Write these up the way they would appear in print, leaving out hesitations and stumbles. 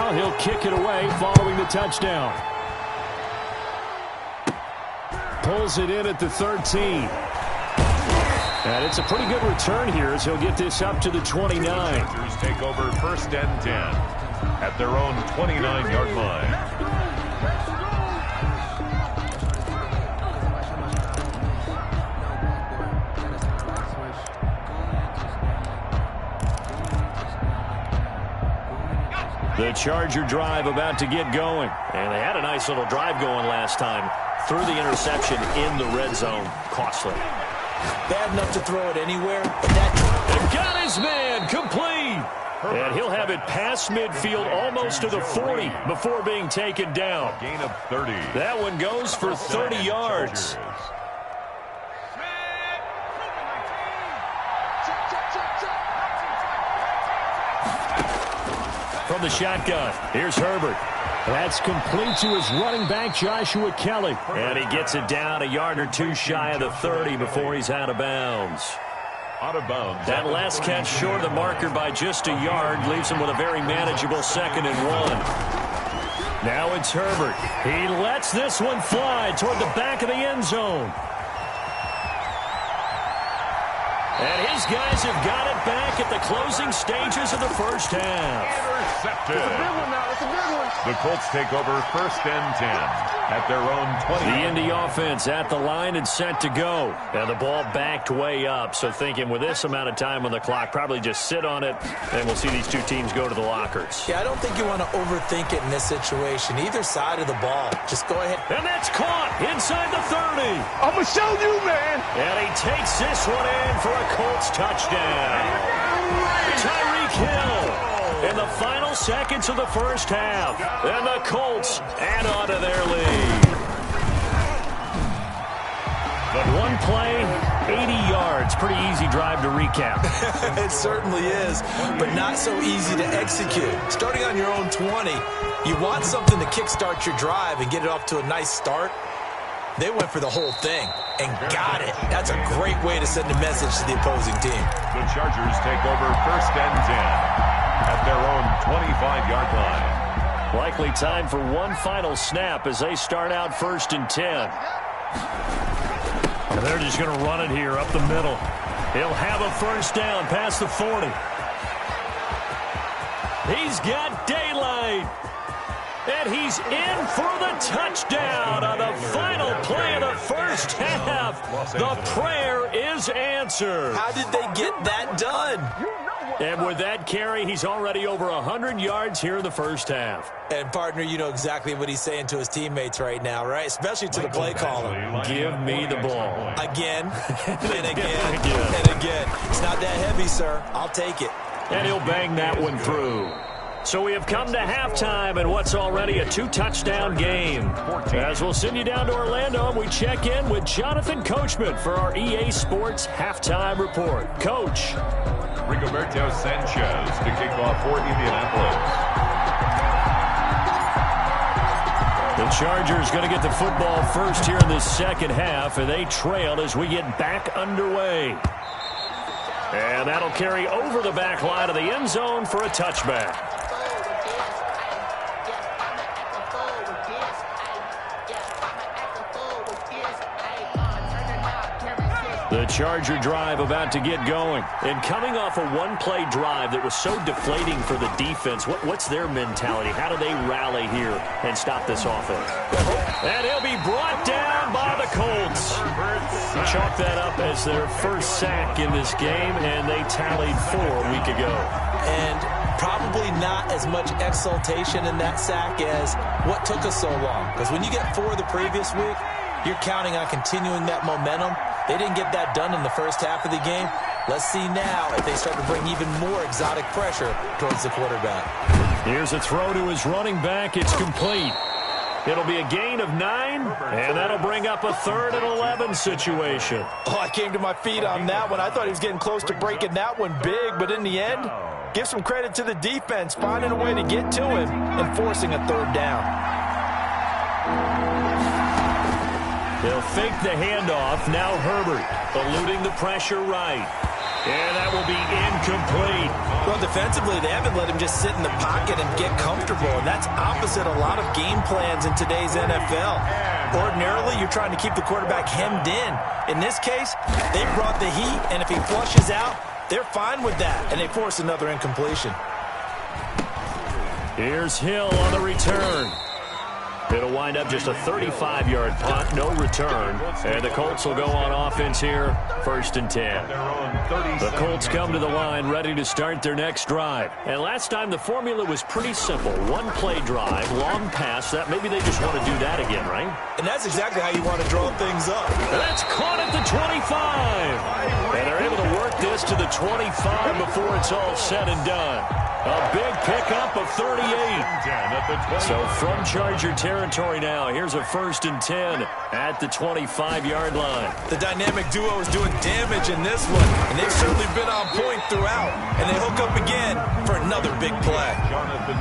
Now he'll kick it away following the touchdown. Pulls it in at the 13. And it's a pretty good return here as he'll get this up to the 29. Chargers take over 1st and 10 at their own 29-yard line. The Charger drive about to get going. And they had a nice little drive going last time. Threw the interception in the red zone. Costly. Bad enough to throw it anywhere. And got his man complete. And he'll have it past midfield almost to the 40 before being taken down. Gain of 30. That one goes for 30 yards. From the shotgun, here's Herbert. That's complete to his running back, Joshua Kelly. And he gets it down a yard or two shy of the 30 before he's out of bounds. Out of bounds. That last catch short of the marker by just a yard leaves him with a very manageable 2nd and 1. Now it's Herbert. He lets this one fly toward the back of the end zone. And his guys have got it back at the closing stages of the first half. Intercepted. It's a big one now. It's a big one. The Colts take over 1st and 10 at their own 20. The Indy offense at the line and set to go. And the ball backed way up. So thinking with this amount of time on the clock, probably just sit on it, and we'll see these two teams go to the lockers. Yeah, I don't think you want to overthink it in this situation. Either side of the ball. Just go ahead. And that's caught inside the 30. I'm going to show you, man. And he takes this one in for a Colts touchdown. Tyreek Hill in the final seconds of the first half. And the Colts add on to their lead. But one play, 80 yards. Pretty easy drive to recap. It certainly is, but not so easy to execute. Starting on your own 20, you want something to kickstart your drive and get it off to a nice start. They went for the whole thing and got it. That's a great way to send a message to the opposing team. The Chargers take over 1st and 10 at their own 25-yard line. Likely time for one final snap as they start out 1st and 10. And they're just going to run it here up the middle. He'll have a first down past the 40. He's got daylight. And he's in for the touchdown on the final play of the first half. The prayer is answered. How did they get that done? And with that carry, he's already over 100 yards here in the first half. And, partner, you know exactly what he's saying to his teammates right now, right? Especially to the play caller. Give me the ball. Again, and again, and again. It's not that heavy, sir. I'll take it. And he'll bang that one through. So we have come to halftime in what's already a 2-touchdown game. As we'll send you down to Orlando, we check in with Jonathan Coachman for our EA Sports Halftime Report. Coach. Rigoberto Sanchez to kick off for Indianapolis. The Chargers going to get the football first here in this second half, and they trail as we get back underway. And that'll carry over the back line of the end zone for a touchback. The Charger drive about to get going. And coming off a one-play drive that was so deflating for the defense, what's their mentality? How do they rally here and stop this offense? And he'll be brought down by the Colts. Chalk that up as their first sack in this game, and they tallied 4 a week ago. And probably not as much exultation in that sack as what took us so long. Because when you get 4 the previous week, you're counting on continuing that momentum. They didn't get that done in the first half of the game. Let's see now if they start to bring even more exotic pressure towards the quarterback. Here's a throw to his running back. It's complete. It'll be a gain of 9, and that'll bring up a 3rd and 11 situation. Oh, I came to my feet on that one. I thought he was getting close to breaking that one big, but in the end, give some credit to the defense, finding a way to get to him and forcing a 3rd down. They'll fake the handoff. Now Herbert eluding the pressure right. And that will be incomplete. Well, defensively, they haven't let him just sit in the pocket and get comfortable, and that's opposite a lot of game plans in today's NFL. Ordinarily, you're trying to keep the quarterback hemmed in. In this case, they brought the heat, and if he flushes out, they're fine with that, and they force another incompletion. Here's Hill on the return. It'll wind up just a 35-yard punt, no return. And the Colts will go on offense here, 1st and 10. The Colts come to the line ready to start their next drive. And last time the formula was pretty simple. One-play drive, long pass. That maybe they just want to do that again, right? And that's exactly how you want to draw things up. That's caught at the 25. And they're able to work this to the 25 before it's all said and done. A big pickup of 38. So from Charger territory now, here's a 1st and 10 at the 25-yard line. The dynamic duo is doing damage in this one, and they've certainly been on point throughout. And they hook up again for another big play.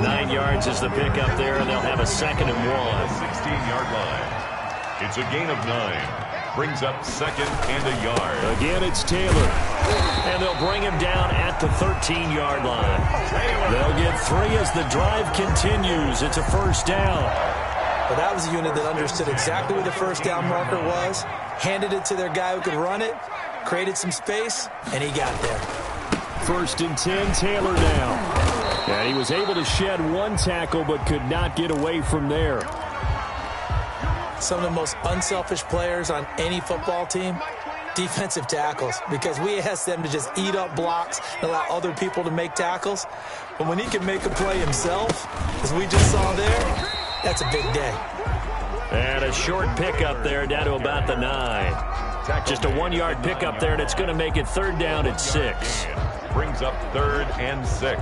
9 yards is the pickup there, and they'll have a 2nd and 1. 16-yard line. It's a gain of 9. Brings up 2nd and a yard. Again, it's Taylor. And they'll bring him down at the 13-yard line. They'll get 3 as the drive continues. It's a 1st down. But that was a unit that understood exactly where the 1st down marker was, handed it to their guy who could run it, created some space, and he got there. 1st and 10, Taylor down. And he was able to shed 1 tackle but could not get away from there. Some of the most unselfish players on any football team, defensive tackles, because we ask them to just eat up blocks and allow other people to make tackles. But when he can make a play himself, as we just saw there, that's a big day. And a short pickup there down to about the 9. Just a 1-yard pickup there, and it's going to make it 3rd down at 6. Brings up 3rd and 6.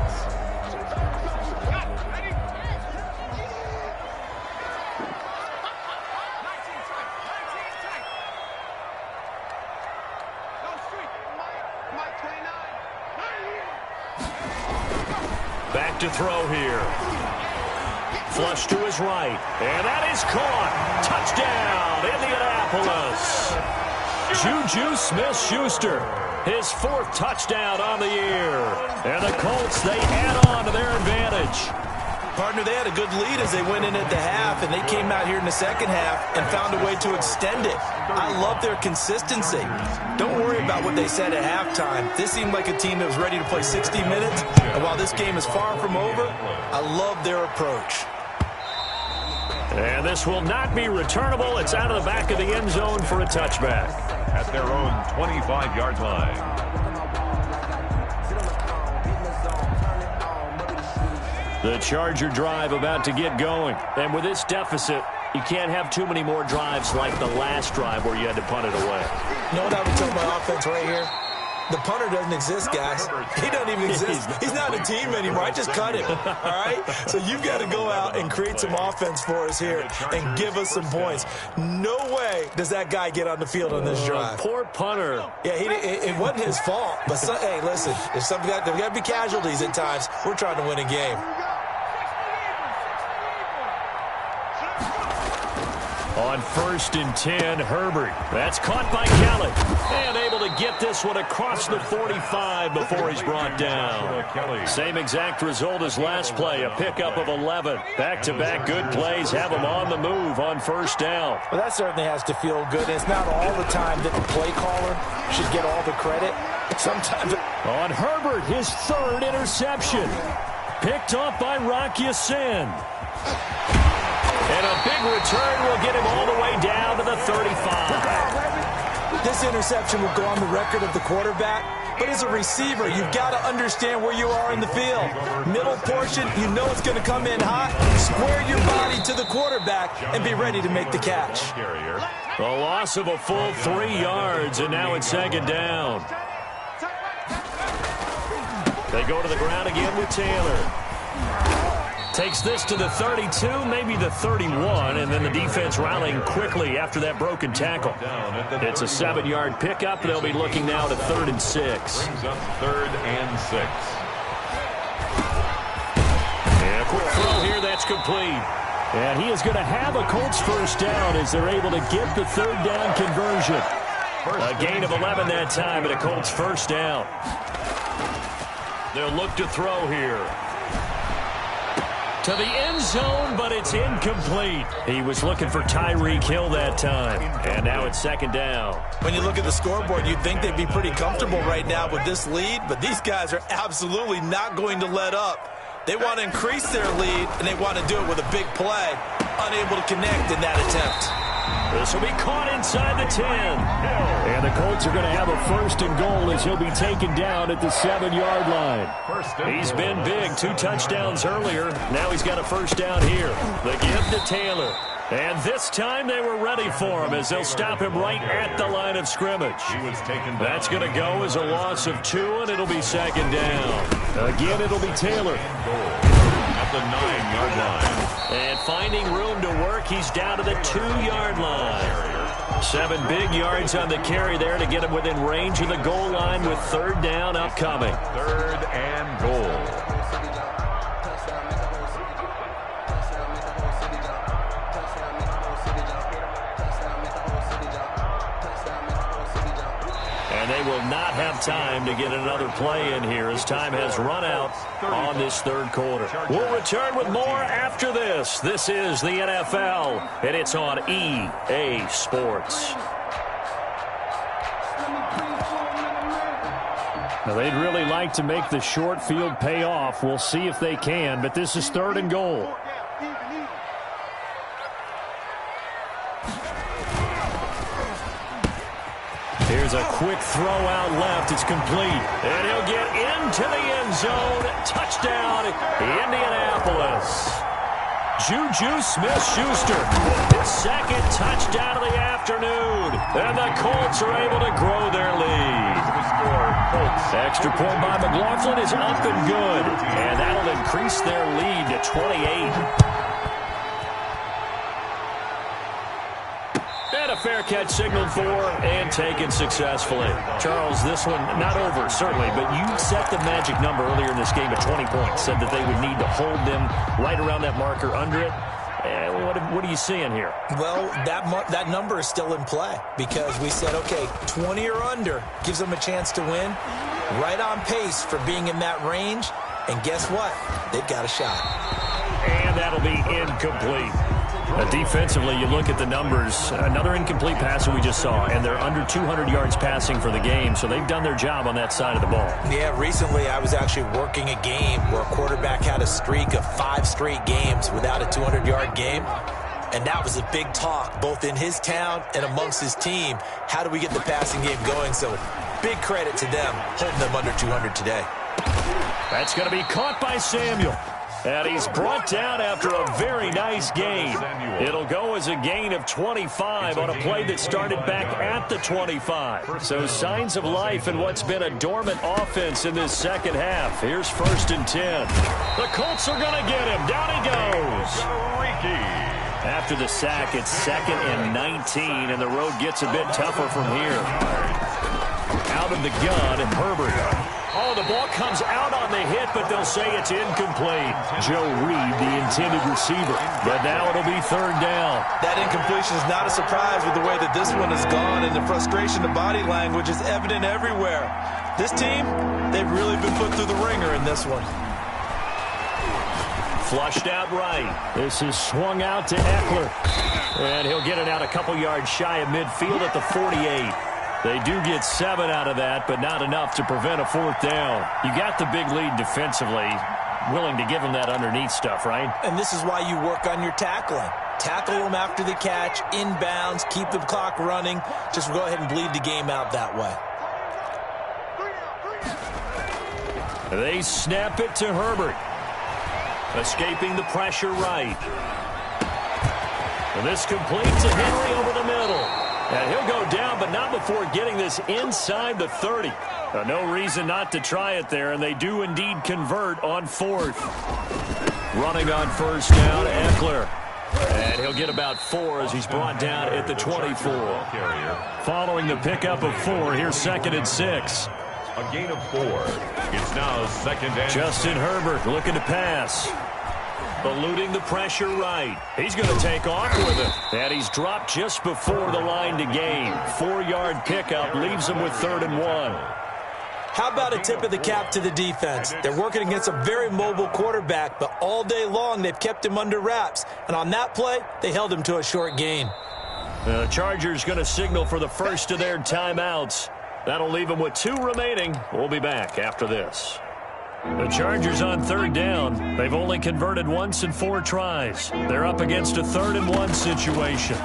Back to throw here. Flush to his right. And that is caught. Touchdown, Indianapolis. Juju Smith-Schuster, his 4th touchdown on the year. And the Colts, they add on to their advantage. Partner, they had a good lead as they went in at the half, and they came out here in the 2nd half and found a way to extend it. I love their consistency. Don't worry about what they said at halftime. This seemed like a team that was ready to play 60 minutes, and while this game is far from over, I love their approach. And this will not be returnable. It's out of the back of the end zone for a touchback. At their own 25-yard line. The Charger drive about to get going. And with this deficit, you can't have too many more drives like the last drive where you had to punt it away. You know what I would tell my offense right here? The punter doesn't exist, guys. He doesn't even exist. He's not a team anymore. I just cut him, all right? So you've got to go out and create some offense for us here and give us some points. No way does that guy get on the field on this drive. Poor punter. Yeah, it wasn't his fault. But, hey, listen, there's got to be casualties at times. We're trying to win a game. On 1st and 10, Herbert. That's caught by Kelly. And able to get this one across the 45 before he's brought down. Same exact result as last play, a pickup of 11. Back-to-back good plays have him on the move on 1st down. Well, that certainly has to feel good. It's not all the time that the play caller should get all the credit. Sometimes. On Herbert, his 3rd interception. Picked off by Rock Ya-Sin. And a big return will get him all the way down to the 35. This interception will go on the record of the quarterback, but as a receiver, you've got to understand where you are in the field. Middle portion, you know it's going to come in hot. Square your body to the quarterback and be ready to make the catch. A loss of a full 3 yards, and now it's 2nd down. They go to the ground again with Taylor. Takes this to the 32, maybe the 31, and then the defense rallying quickly after that broken tackle. It's a 7-yard pickup. They'll be looking now to 3rd and 6. Brings up 3rd and 6. And a quick throw here, that's complete. And he is going to have a Colts 1st down as they're able to get the 3rd down conversion. A gain of 11 that time, and a Colts first down. They'll look to throw here. To the end zone, but it's incomplete. He was looking for Tyreek Hill that time. And now it's second down. When you look at the scoreboard, you'd think they'd be pretty comfortable right now with this lead, but these guys are absolutely not going to let up. They want to increase their lead, and they want to do it with a big play. Unable to connect in that attempt. This will be caught inside the 10. And the Colts are going to have a first and goal as he'll be taken down at the 7-yard line. He's been big. 2 touchdowns earlier. Now he's got a first down here. The give to Taylor. And this time they were ready for him as they'll stop him right at the line of scrimmage. That's going to go as a loss of 2, and it'll be second down. Again, it'll be Taylor. At the 9-yard line. And finding room to work, he's down to the 2-yard line. 7 big yards on the carry there to get him within range of the goal line with third down upcoming. 3rd and goal. And they will not have time to get another play in here as time has run out on this third quarter. We'll return with more after this. This is the NFL, and it's on EA Sports. Now, they'd really like to make the short field pay off. We'll see if they can, but this is 3rd and goal. Here's a quick throw out left. It's complete. And he'll get into the end zone. Touchdown, Indianapolis. Juju Smith-Schuster, his second touchdown of the afternoon. And the Colts are able to grow their lead. Extra point by McLaughlin is up and good. And that'll increase their lead to 28. And a fair catch signaled for and taken successfully. Charles, this one not over, certainly, but you set the magic number earlier in this game at 20 points. Said that they would need to hold them right around that marker under it. What are you seeing here? Well, that number is still in play because we said, okay, 20 or under gives them a chance to win. Right on pace for being in that range. And guess what? They've got a shot. And that'll be incomplete. Defensively, you look at the numbers, another incomplete pass that we just saw, and they're under 200 yards passing for the game, so they've done their job on that side of the ball. Yeah, recently I was actually working a game where a quarterback had a streak of 5 straight games without a 200-yard game, and that was a big talk, both in his town and amongst his team. How do we get the passing game going? So big credit to them, holding them under 200 today. That's going to be caught by Samuel. And he's brought down after a very nice gain. It'll go as a gain of 25 on a play that started back at the 25. So signs of life in what's been a dormant offense in this second half. Here's 1st and 10. The Colts are going to get him. Down he goes. After the sack, it's 2nd and 19, and the road gets a bit tougher from here. Out of the gun, Herbert. Oh, the ball comes out on the hit, but they'll say it's incomplete. Joe Reed, the intended receiver. But now it'll be 3rd down. That incompletion is not a surprise with the way that this one has gone, and the frustration of body language is evident everywhere. This team, they've really been put through the ringer in this one. Flushed out right. This is swung out to Eckler. And he'll get it out a couple yards shy of midfield at the 48. They do get 7 out of that, but not enough to prevent a 4th down. You got the big lead defensively, willing to give them that underneath stuff, right? And this is why you work on your tackling. Tackle them after the catch, inbounds, keep the clock running. Just go ahead and bleed the game out that way. They snap it to Herbert. Escaping the pressure right. And this completes to Henry over the middle. And he'll go down, but not before getting this inside the 30. No reason not to try it there, and they do indeed convert on 4th. Running on 1st down, Eckler. And he'll get about 4 as he's brought down at the 24. Following the pickup of 4, here's 2nd and 6. A gain of 4. It's now 2nd and Justin Herbert looking to pass. Eluding the pressure right. He's going to take off with it. And he's dropped just before the line to gain. 4-yard pickup leaves him with 3rd and 1. How about a tip of the cap to the defense? They're working against a very mobile quarterback, but all day long they've kept him under wraps. And on that play, they held him to a short gain. The Chargers going to signal for the first of their timeouts. That'll leave them with 2 remaining. We'll be back after this. The Chargers on 3rd down. They've only converted once in 4 tries. They're up against a 3rd and 1 situation.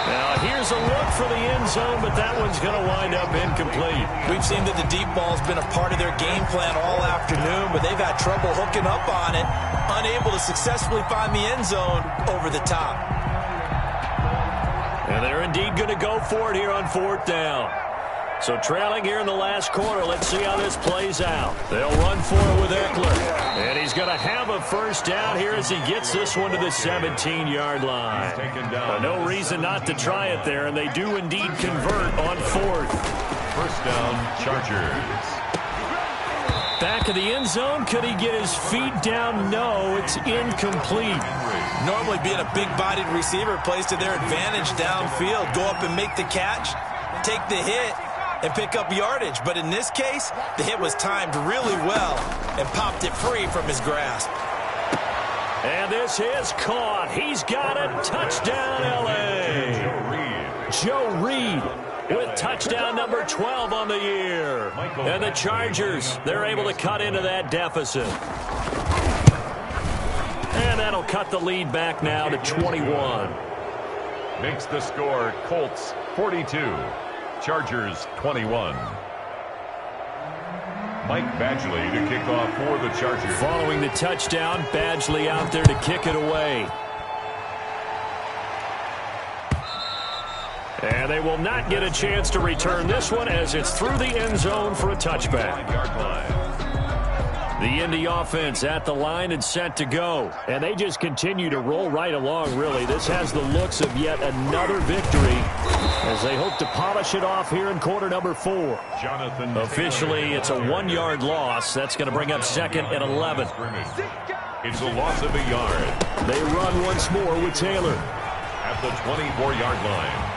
Now, here's a look for the end zone, but that one's going to wind up incomplete. We've seen that the deep ball's been a part of their game plan all afternoon, but they've had trouble hooking up on it, unable to successfully find the end zone over the top. And they're indeed going to go for it here on 4th down. So trailing here in the last quarter, let's see how this plays out. They'll run for it with Eckler. And he's going to have a first down here as he gets this one to the 17-yard line. No reason not to try it there, and they do indeed convert on 4th. First down, Chargers. Back of the end zone. Could he get his feet down? No, it's incomplete. Normally being a big-bodied receiver plays to their advantage downfield. Go up and make the catch, take the hit, and pick up yardage. But in this case, the hit was timed really well and popped it free from his grasp. And this is caught. He's got it. Touchdown, L.A. Joe Reed with touchdown number 12 on the year. And the Chargers, they're able to cut into that deficit. And that'll cut the lead back now to 21. Makes the score Colts 42. Chargers 21. Mike Badgley to kick off for the Chargers. Following the touchdown, Badgley out there to kick it away. And they will not get a chance to return this one as it's through the end zone for a touchback. The Indy offense at the line and set to go. And they just continue to roll right along, really. This has the looks of yet another victory as they hope to polish it off here in quarter number 4. Officially, it's a 1-yard loss. That's going to bring up 2nd and 11. It's a loss of a yard. They run once more with Taylor. At the 24-yard line.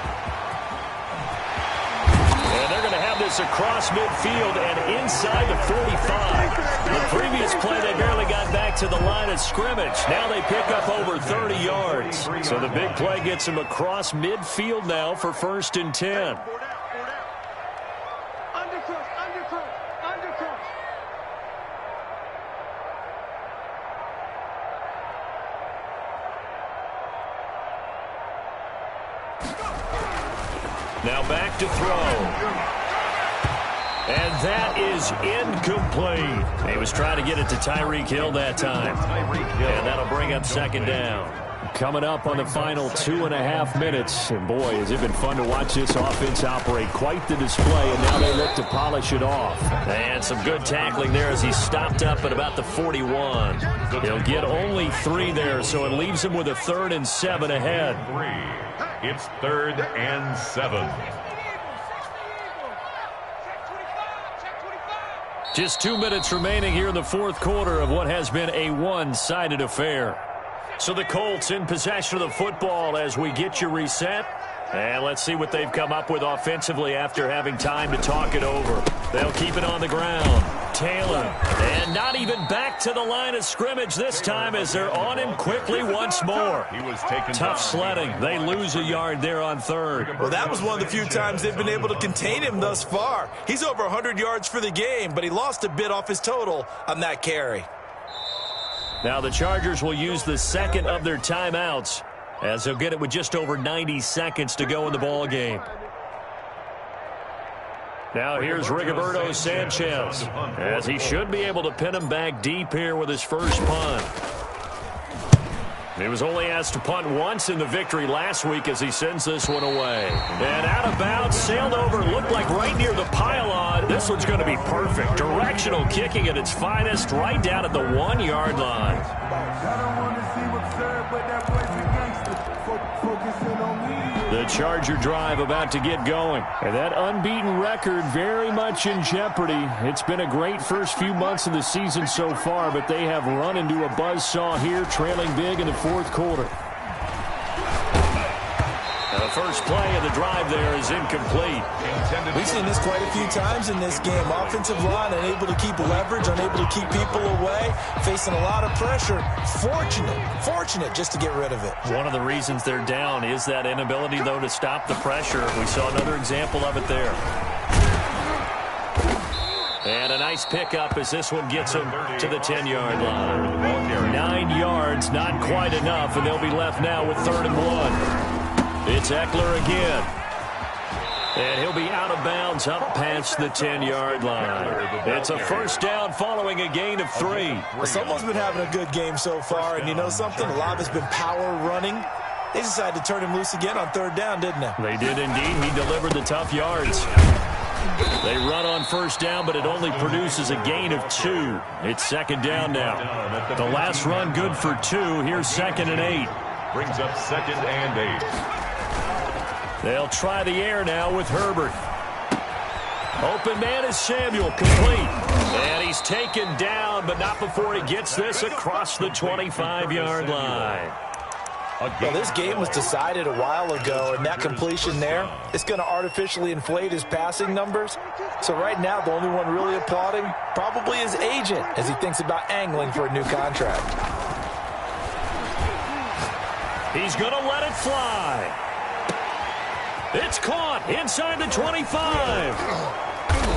And they're going to have this across midfield and inside the 45. The previous play, they barely got back to the line of scrimmage. Now they pick up over 30 yards. So the big play gets them across midfield now for 1st and 10. Now back to throw. And that is incomplete. He was trying to get it to Tyreek Hill that time. And that'll bring up 2nd down. Coming up on the final 2.5 minutes. And boy, has it been fun to watch this offense operate. Quite the display, and now they look to polish it off. And some good tackling there as he stopped up at about the 41. He'll get only 3 there, so it leaves him with a 3rd and 7 ahead. It's 3rd and 7. Just 2 minutes remaining here in the 4th quarter of what has been a one-sided affair. So the Colts in possession of the football as we get you reset. And let's see what they've come up with offensively after having time to talk it over. They'll keep it on the ground. Taylor, and not even back to the line of scrimmage this time as they're on him quickly once more. He was taken Tough sledding. They lose a yard there on 3rd. Well, that was one of the few times they've been able to contain him thus far. He's over 100 yards for the game, but he lost a bit off his total on that carry. Now the Chargers will use the 2nd of their timeouts as they'll get it with just over 90 seconds to go in the ball game. Now here's Rigoberto Sanchez as he should be able to pin him back deep here with his first punt. He was only asked to punt once in the victory last week as he sends this one away. And out of bounds, sailed over, looked like right near the pylon. This one's going to be perfect. Directional kicking at its finest right down at the 1-yard line. I don't want to see what's served, but that voice of gangster. Focusing on me. The Charger drive about to get going. And that unbeaten record very much in jeopardy. It's been a great first few months of the season so far, but they have run into a buzzsaw here, trailing big in the fourth quarter. The first play of the drive there is incomplete. We've seen this quite a few times in this game. Offensive line unable to keep leverage, unable to keep people away, facing a lot of pressure. Fortunate just to get rid of it. One of the reasons they're down is that inability, though, to stop the pressure. We saw another example of it there. And a nice pickup as this one gets them to the 10-yard line. 9 yards, not quite enough, and they'll be left now with 3rd and 1. It's Eckler again. And he'll be out of bounds up past the 10-yard line. It's a first down following a gain of 3. Well, someone's been having a good game so far, and you know something? A lot of it's been power running. They decided to turn him loose again on 3rd down, didn't they? They did indeed. He delivered the tough yards. They run on first down, but it only produces a gain of 2. It's 2nd down now. The last run good for 2. Here's 2nd and 8. Brings up 2nd and 8. They'll try the air now with Herbert. Open man is Samuel, complete. And he's taken down, but not before he gets this across the 25-yard line. Well, this game was decided a while ago, and that completion there, it's going to artificially inflate his passing numbers. So right now, the only one really applauding probably his agent as he thinks about angling for a new contract. He's going to let it fly. It's caught inside the 25.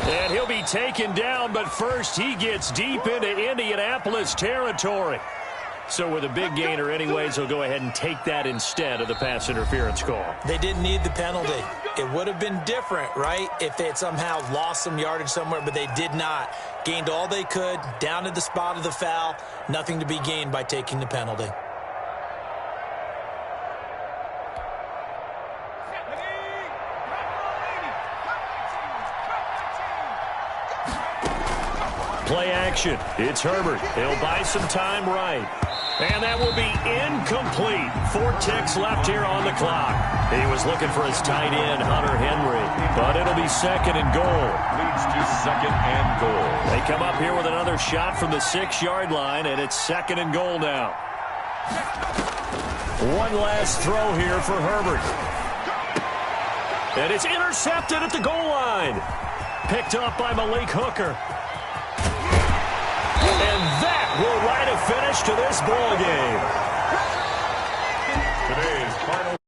And he'll be taken down, but first he gets deep into Indianapolis territory. So with a big gainer anyways, he'll go ahead and take that instead of the pass interference call. They didn't need the penalty. It would have been different, right, if they had somehow lost some yardage somewhere, but they did not. Gained all they could, down to the spot of the foul. Nothing to be gained by taking the penalty. Play action. It's Herbert. He'll buy some time right. And that will be incomplete. 4 ticks left here on the clock. He was looking for his tight end, Hunter Henry. But it'll be 2nd and goal. Leads to 2nd and goal. They come up here with another shot from the 6-yard line, and it's 2nd and goal now. One last throw here for Herbert. And it's intercepted at the goal line. Picked up by Malik Hooker. And that will write a finish to this ball game. Today's final